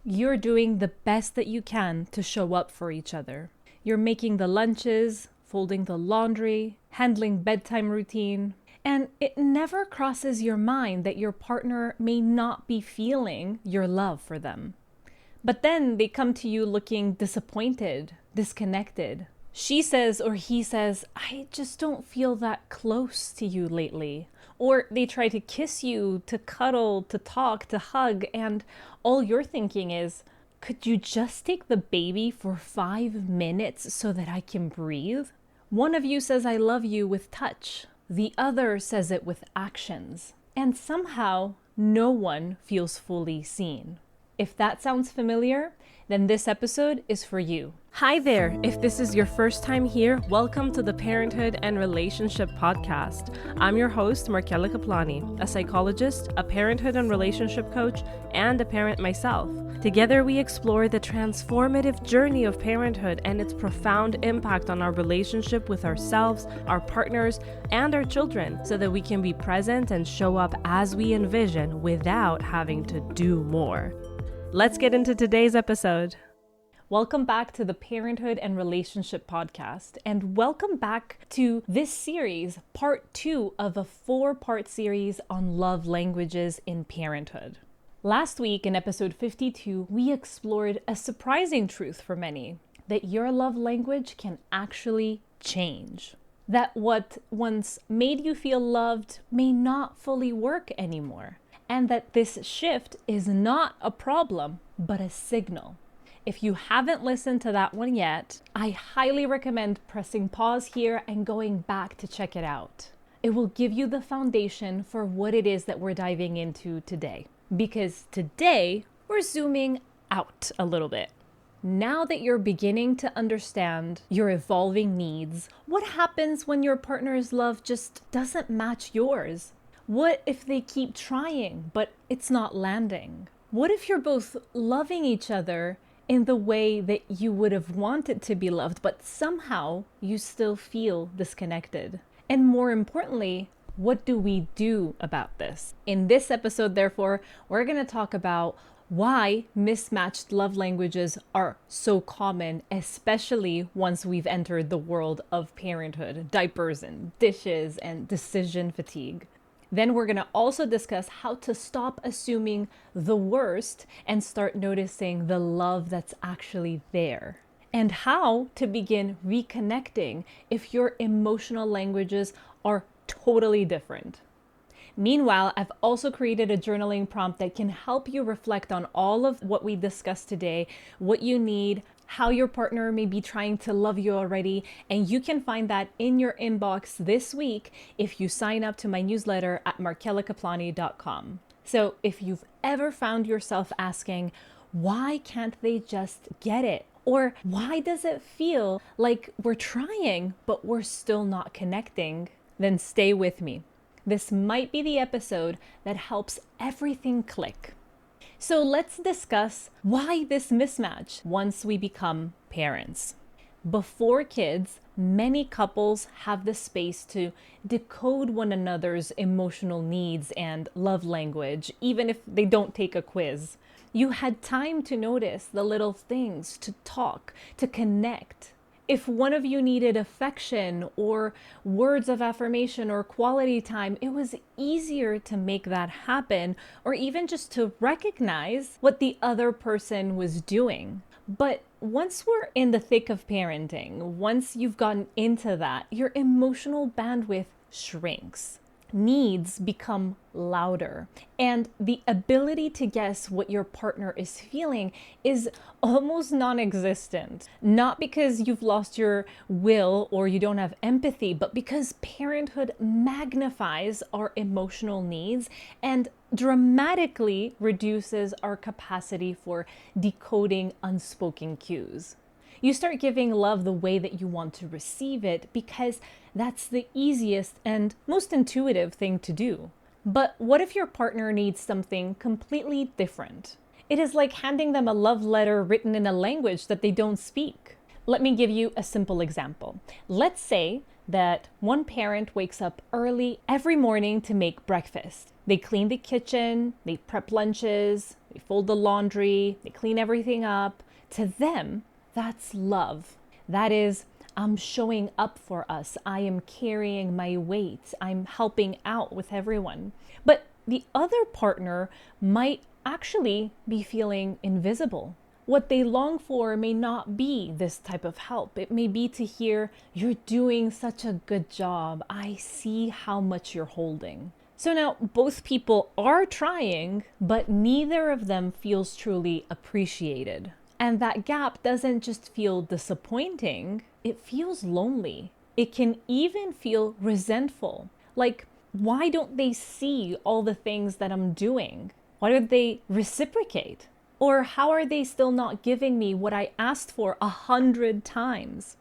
You're doing the best that you can to show up for each other. You're making the lunches, folding the laundry, handling bedtime routine, and it never crosses your mind that your partner may not be feeling your love for them. But then they come to you looking disappointed, disconnected. She says or he says, "I just don't feel that close to you lately." Or they try to kiss you, to cuddle, to talk, to hug, and all you're thinking is, "Could you just take the baby for 5 minutes so that I can breathe?" One of you says, "I love you" with touch. The other says it with actions. And somehow, no one feels fully seen. If that sounds familiar, then this episode is for you. Hi there! If this is your first time here, welcome to the Parenthood and Relationship Podcast. I'm your host, Markella Kaplani, a psychologist, a parenthood and relationship coach, and a parent myself. Together, we explore the transformative journey of parenthood and its profound impact on our relationship with ourselves, our partners, and our children, so that we can be present and show up as we envision without having to do more. Let's get into today's episode. Welcome back to the Parenthood and Relationship Podcast, and welcome back to this series, part 2 of a 4-part series on love languages in parenthood. Last week in episode 52, we explored a surprising truth for many, that your love language can actually change. That what once made you feel loved may not fully work anymore. And that this shift is not a problem, but a signal. If you haven't listened to that one yet, I highly recommend pressing pause here and going back to check it out. It will give you the foundation for what it is that we're diving into today. Because today, we're zooming out a little bit. Now that you're beginning to understand your evolving needs, what happens when your partner's love just doesn't match yours? What if they keep trying, but it's not landing? What if you're both loving each other in the way that you would have wanted to be loved, but somehow you still feel disconnected? And more importantly, what do we do about this? In this episode, therefore, we're going to talk about why mismatched love languages are so common, especially once we've entered the world of parenthood, diapers and dishes and decision fatigue. Then we're going to also discuss how to stop assuming the worst and start noticing the love that's actually there. And how to begin reconnecting if your emotional languages are totally different. Meanwhile, I've also created a journaling prompt that can help you reflect on all of what we discussed today, what you need, how your partner may be trying to love you already, and you can find that in your inbox this week if you sign up to my newsletter at markellakaplani.com. So if you've ever found yourself asking, why can't they just get it? Or why does it feel like we're trying, but we're still not connecting? Then stay with me. This might be the episode that helps everything click. So let's discuss why this mismatch once we become parents. Before kids, many couples have the space to decode one another's emotional needs and love language, even if they don't take a quiz. You had time to notice the little things, to talk, to connect. If one of you needed affection or words of affirmation or quality time, it was easier to make that happen, or even just to recognize what the other person was doing. But once we're in the thick of parenting, once you've gotten into that, your emotional bandwidth shrinks. Needs become louder, and the ability to guess what your partner is feeling is almost non-existent. Not because you've lost your will or you don't have empathy, but because parenthood magnifies our emotional needs and dramatically reduces our capacity for decoding unspoken cues. You start giving love the way that you want to receive it because that's the easiest and most intuitive thing to do. But what if your partner needs something completely different? It is like handing them a love letter written in a language that they don't speak. Let me give you a simple example. Let's say that one parent wakes up early every morning to make breakfast. They clean the kitchen, they prep lunches, they fold the laundry, they clean everything up. To them, that's love. That is, I'm showing up for us. I am carrying my weight. I'm helping out with everyone. But the other partner might actually be feeling invisible. What they long for may not be this type of help. It may be to hear, "You're doing such a good job. I see how much you're holding." So now both people are trying, but neither of them feels truly appreciated. And that gap doesn't just feel disappointing, it feels lonely. It can even feel resentful. Like, why don't they see all the things that I'm doing? Why don't they reciprocate? Or how are they still not giving me what I asked for 100 times?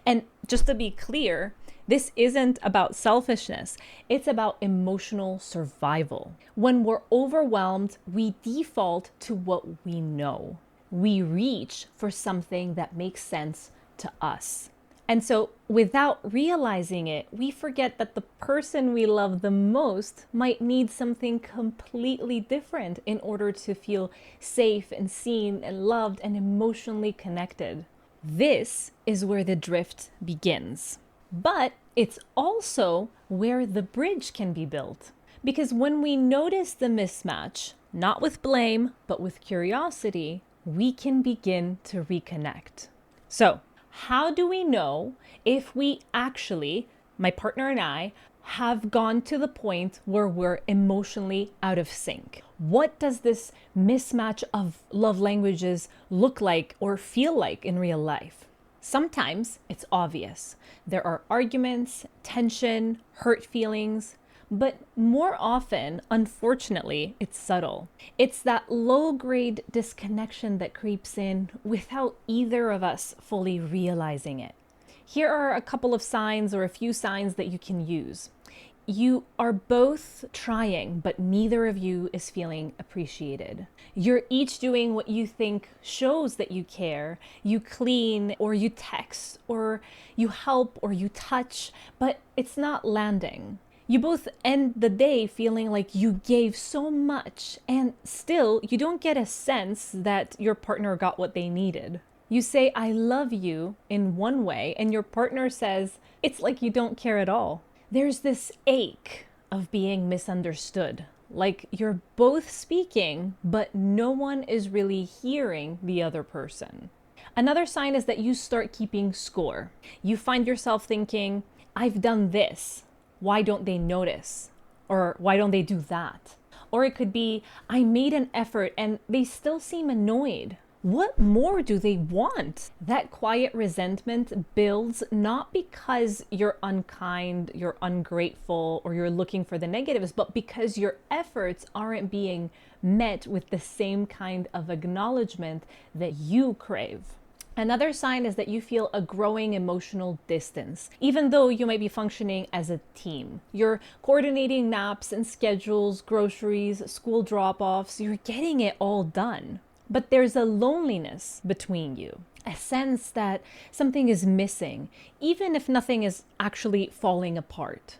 And just to be clear, this isn't about selfishness. It's about emotional survival. When we're overwhelmed, we default to what we know. We reach for something that makes sense to us. And so without realizing it, we forget that the person we love the most might need something completely different in order to feel safe and seen and loved and emotionally connected. This is where the drift begins. But it's also where the bridge can be built. Because when we notice the mismatch, not with blame, but with curiosity, we can begin to reconnect. So, how do we know if we actually, my partner and I, have gone to the point where we're emotionally out of sync? What does this mismatch of love languages look like or feel like in real life? Sometimes it's obvious. There are arguments, tension, hurt feelings, but more often, unfortunately, it's subtle. It's that low-grade disconnection that creeps in without either of us fully realizing it. Here are a couple of signs or a few signs that you can use. You are both trying, but neither of you is feeling appreciated. You're each doing what you think shows that you care. You clean or you text or you help or you touch, but it's not landing. You both end the day feeling like you gave so much, and still you don't get a sense that your partner got what they needed. You say, "I love you" in one way, and your partner says, "It's like you don't care at all." There's this ache of being misunderstood. Like you're both speaking, but no one is really hearing the other person. Another sign is that you start keeping score. You find yourself thinking, "I've done this. Why don't they notice?" Or "Why don't they do that?" Or it could be, "I made an effort and they still seem annoyed. What more do they want?" That quiet resentment builds not because you're unkind, you're ungrateful, or you're looking for the negatives, but because your efforts aren't being met with the same kind of acknowledgement that you crave. Another sign is that you feel a growing emotional distance, even though you might be functioning as a team. You're coordinating naps and schedules, groceries, school drop-offs, you're getting it all done. But there's a loneliness between you, a sense that something is missing, even if nothing is actually falling apart.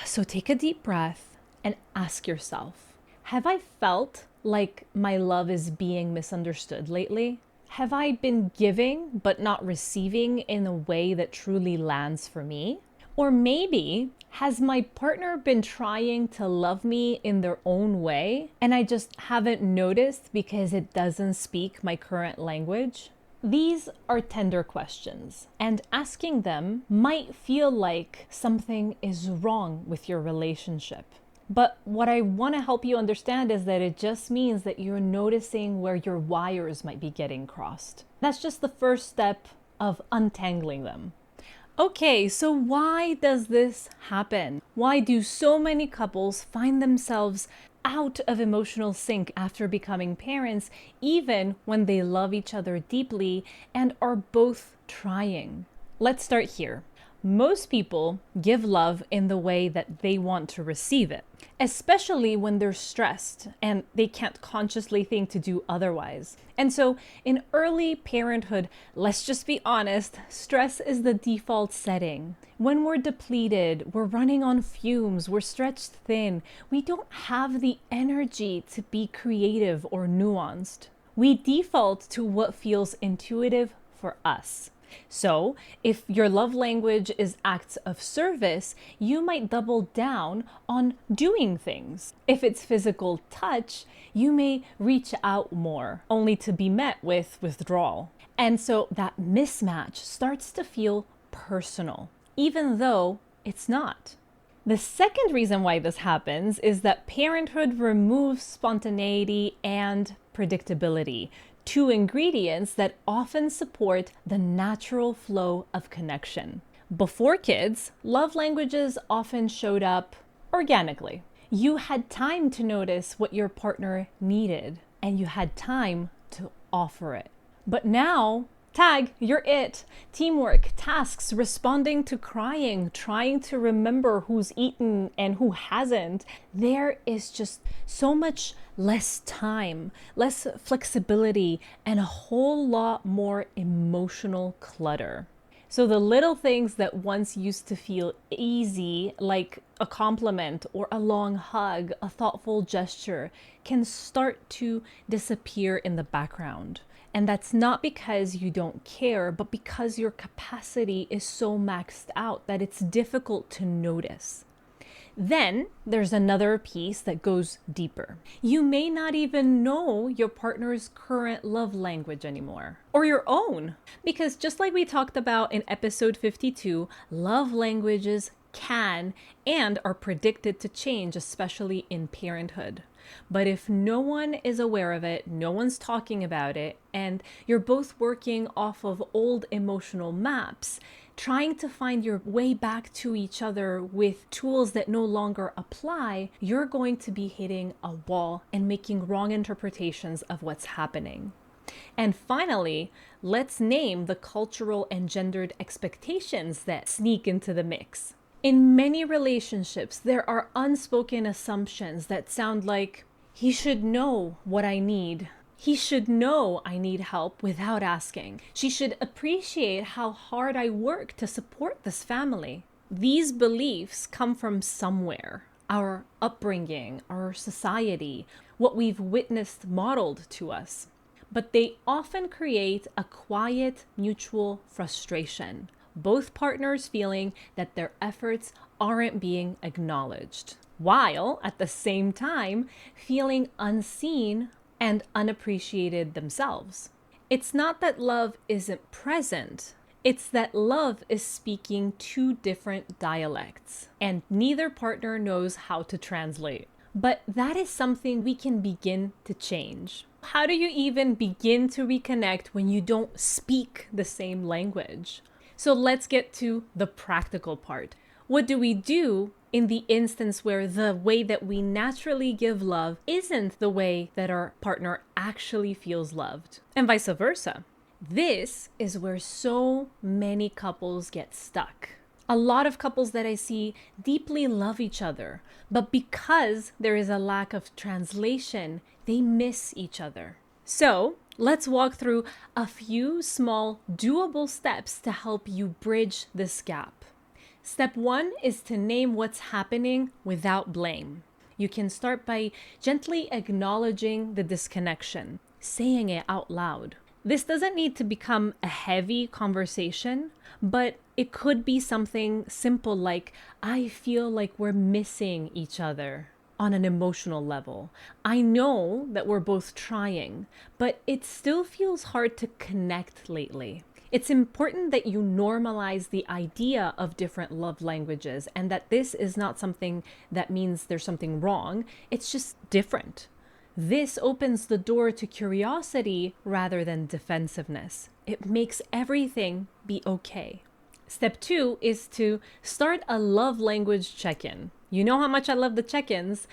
So take a deep breath and ask yourself, have I felt like my love is being misunderstood lately? Have I been giving but not receiving in a way that truly lands for me? Or maybe, has my partner been trying to love me in their own way and I just haven't noticed because it doesn't speak my current language? These are tender questions, and asking them might feel like something is wrong with your relationship. But what I want to help you understand is that it just means that you're noticing where your wires might be getting crossed. That's just the first step of untangling them. Okay, so why does this happen? Why do so many couples find themselves out of emotional sync after becoming parents, even when they love each other deeply and are both trying? Let's start here. Most people give love in the way that they want to receive it, especially when they're stressed and they can't consciously think to do otherwise. And so in early parenthood, let's just be honest, stress is the default setting. When we're depleted, we're running on fumes, we're stretched thin, we don't have the energy to be creative or nuanced. We default to what feels intuitive for us. So, if your love language is acts of service, you might double down on doing things. If it's physical touch, you may reach out more, only to be met with withdrawal. And so that mismatch starts to feel personal, even though it's not. The second reason why this happens is that parenthood removes spontaneity and predictability, two ingredients that often support the natural flow of connection. Before kids, love languages often showed up organically. You had time to notice what your partner needed, and you had time to offer it. But now, tag, you're it. Teamwork, tasks, responding to crying, trying to remember who's eaten and who hasn't. There is just so much less time, less flexibility, and a whole lot more emotional clutter. So the little things that once used to feel easy, like a compliment or a long hug, a thoughtful gesture, can start to disappear in the background. And that's not because you don't care, but because your capacity is so maxed out that it's difficult to notice. Then there's another piece that goes deeper. You may not even know your partner's current love language anymore, or your own. Because just like we talked about in episode 52, love languages can and are predicted to change, especially in parenthood. But if no one is aware of it, no one's talking about it, and you're both working off of old emotional maps, trying to find your way back to each other with tools that no longer apply, you're going to be hitting a wall and making wrong interpretations of what's happening. And finally, let's name the cultural and gendered expectations that sneak into the mix. In many relationships, there are unspoken assumptions that sound like, he should know what I need. He should know I need help without asking. She should appreciate how hard I work to support this family. These beliefs come from somewhere. Our upbringing, our society, what we've witnessed modeled to us. But they often create a quiet, mutual frustration. Both partners feeling that their efforts aren't being acknowledged, while at the same time feeling unseen and unappreciated themselves. It's not that love isn't present, it's that love is speaking two different dialects, and neither partner knows how to translate. But that is something we can begin to change. How do you even begin to reconnect when you don't speak the same language? So let's get to the practical part. What do we do in the instance where the way that we naturally give love isn't the way that our partner actually feels loved, and vice versa? This is where so many couples get stuck. A lot of couples that I see deeply love each other, but because there is a lack of translation, they miss each other. So let's walk through a few small, doable steps to help you bridge this gap. Step 1 is to name what's happening without blame. You can start by gently acknowledging the disconnection, saying it out loud. This doesn't need to become a heavy conversation, but it could be something simple like, I feel like we're missing each other on an emotional level. I know that we're both trying, but it still feels hard to connect lately. It's important that you normalize the idea of different love languages and that this is not something that means there's something wrong. It's just different. This opens the door to curiosity rather than defensiveness. It makes everything be okay. Step 2 is to start a love language check-in. You know how much I love the check-ins.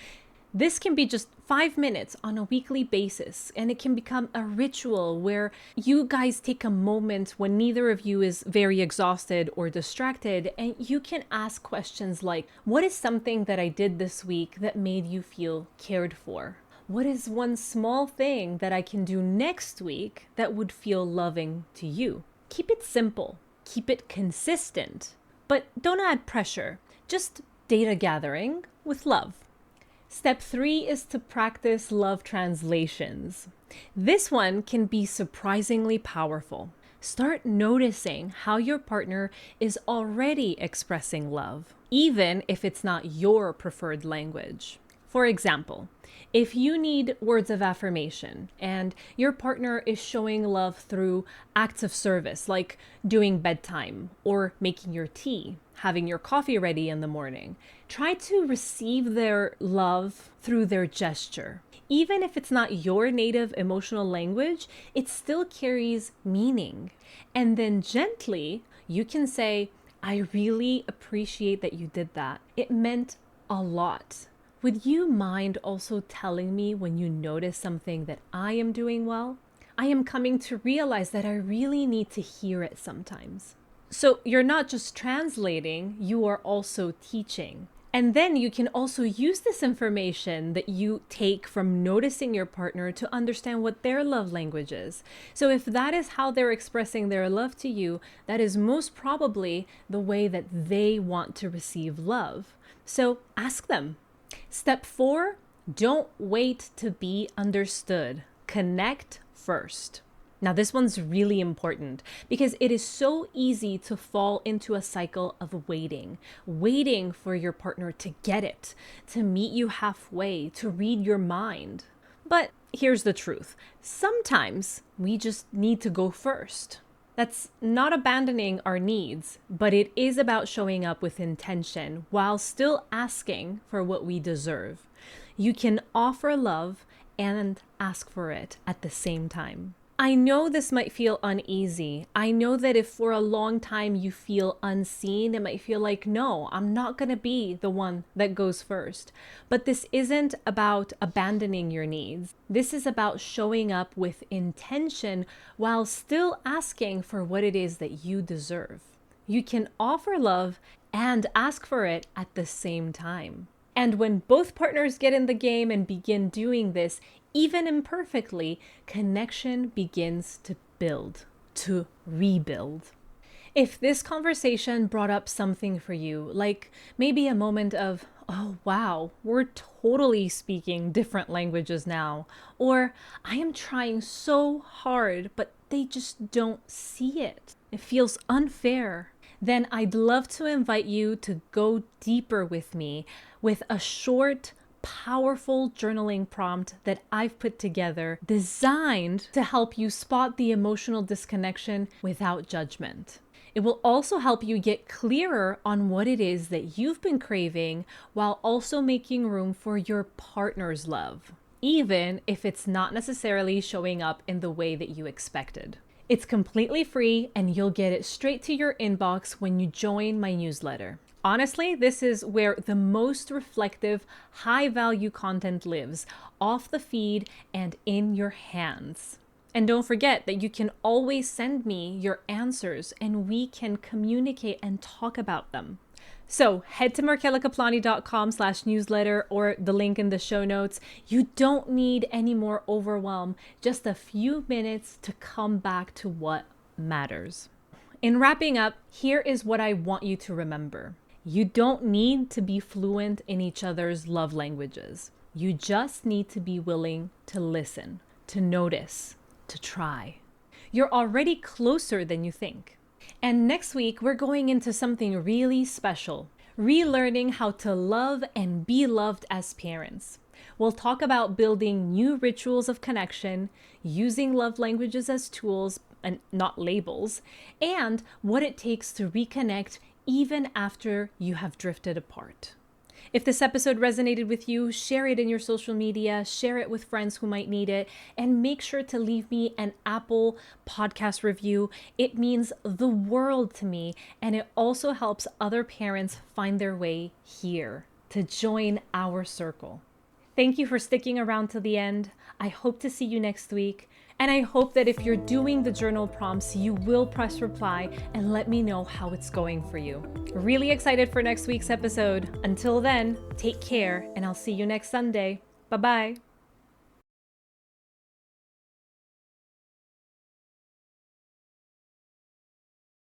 This can be just 5 minutes on a weekly basis, and it can become a ritual where you guys take a moment when neither of you is very exhausted or distracted, and you can ask questions like, what is something that I did this week that made you feel cared for? What is one small thing that I can do next week that would feel loving to you? Keep it simple, keep it consistent, but don't add pressure, just data gathering with love. Step 3 is to practice love translations. This one can be surprisingly powerful. Start noticing how your partner is already expressing love, even if it's not your preferred language. For example, if you need words of affirmation and your partner is showing love through acts of service like doing bedtime or making your tea, having your coffee ready in the morning, try to receive their love through their gesture. Even if it's not your native emotional language, it still carries meaning. And then gently, you can say, I really appreciate that you did that. It meant a lot. Would you mind also telling me when you notice something that I am doing well? I am coming to realize that I really need to hear it sometimes. So you're not just translating, you are also teaching. And then you can also use this information that you take from noticing your partner to understand what their love language is. So if that is how they're expressing their love to you, that is most probably the way that they want to receive love. So ask them. Step 4, don't wait to be understood. Connect first. Now, this one's really important because it is so easy to fall into a cycle of waiting for your partner to get it, to meet you halfway, to read your mind. But here's the truth. Sometimes we just need to go first. That's not abandoning our needs, but it is about showing up with intention while still asking for what we deserve. You can offer love and ask for it at the same time. I know this might feel uneasy. I know that if for a long time you feel unseen, it might feel like, no, I'm not going to be the one that goes first. But this isn't about abandoning your needs. This is about showing up with intention while still asking for what it is that you deserve. You can offer love and ask for it at the same time. And when both partners get in the game and begin doing this, even imperfectly, connection begins to build, to rebuild. If this conversation brought up something for you, like maybe a moment of, oh wow, we're totally speaking different languages now, or I am trying so hard, but they just don't see it. It feels unfair. Then I'd love to invite you to go deeper with me with a short, powerful journaling prompt that I've put together designed to help you spot the emotional disconnection without judgment. It will also help you get clearer on what it is that you've been craving while also making room for your partner's love, even if it's not necessarily showing up in the way that you expected. It's completely free and you'll get it straight to your inbox when you join my newsletter. Honestly, this is where the most reflective, high-value content lives, off the feed and in your hands. And don't forget that you can always send me your answers and we can communicate and talk about them. So head to markelakaplani.com/newsletter or the link in the show notes. You don't need any more overwhelm, just a few minutes to come back to what matters. In wrapping up, here is what I want you to remember. You don't need to be fluent in each other's love languages. You just need to be willing to listen, to notice, to try. You're already closer than you think. And next week, we're going into something really special, relearning how to love and be loved as parents. We'll talk about building new rituals of connection, using love languages as tools and not labels, and what it takes to reconnect even after you have drifted apart. If this episode resonated with you, share it in your social media, share it with friends who might need it, and make sure to leave me an Apple podcast review. It means the world to me, and it also helps other parents find their way here to join our circle. Thank you for sticking around to the end. I hope to see you next week. And I hope that if you're doing the journal prompts, you will press reply and let me know how it's going for you. Really excited for next week's episode. Until then, take care, and I'll see you next Sunday. Bye-bye.